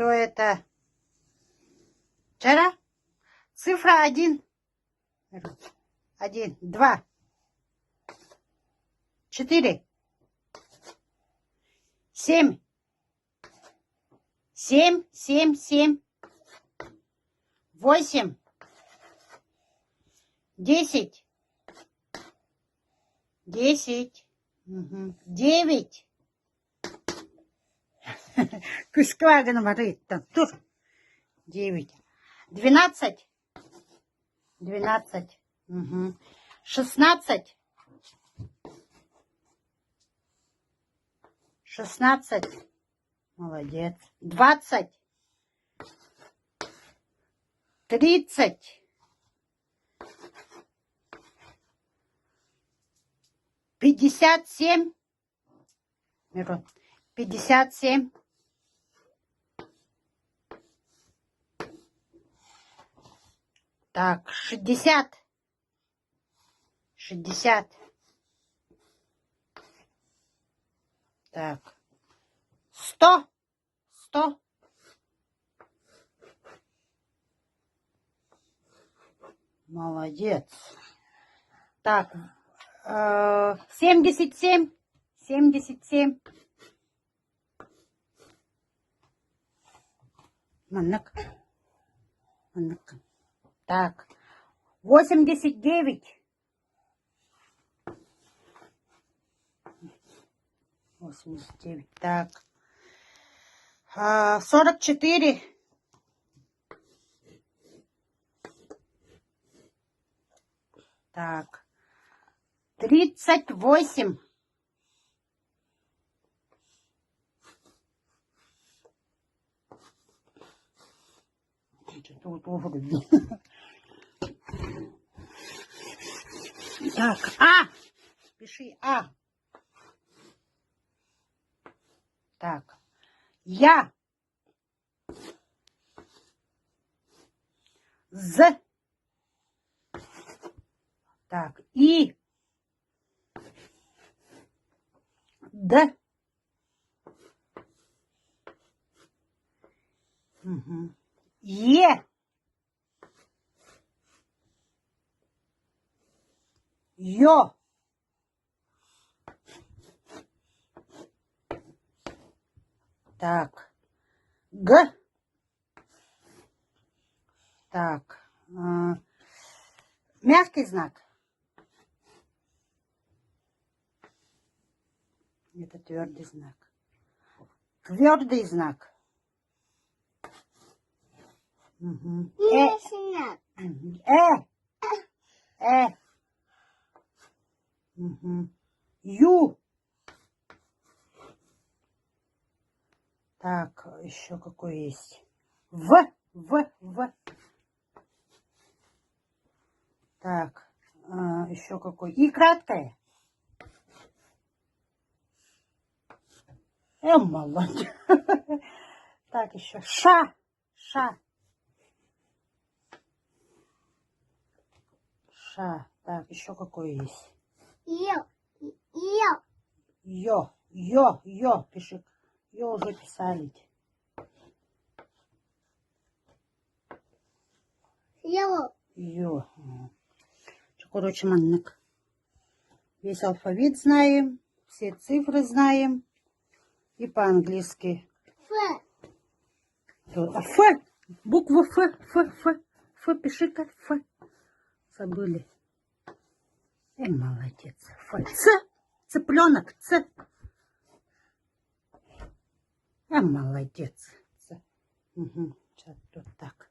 Что это? Вчера? Цифра 1. 1, 2, 4, 7. 7, 7, 7. 8. 10. 10. 9. Кускваген говорит, там тур. 9. 12. 12. 16. 16. Молодец. 20. 30. 57. 57. Так, 60. 60. Так. 100. 100. Молодец. Так. 77. 77. Манак. Манак. Так. 89. 89. Так. 44. Так. 38. Так, А. Пиши А. Так. Я. З. Так. И. Д. Е. Ё. Так. Г. Так. Мягкий знак. Это твердый знак. Твердый знак. Ю. Так, еще какой есть? В. Так, еще какой? И краткое. Молодец. Так, еще Ша. Ша. Ша. Так, еще какой есть? Ё. Пиши. Ё уже писали. Ё. Короче, маннык. Весь алфавит знаем. Все цифры знаем. И по-английски. Ф. Буква Ф. Ф. Пиши-ка Ф. Забыли. Молодец. Ф. Ц. Цыпленок. Ц. Молодец. Ц. Сейчас вот так.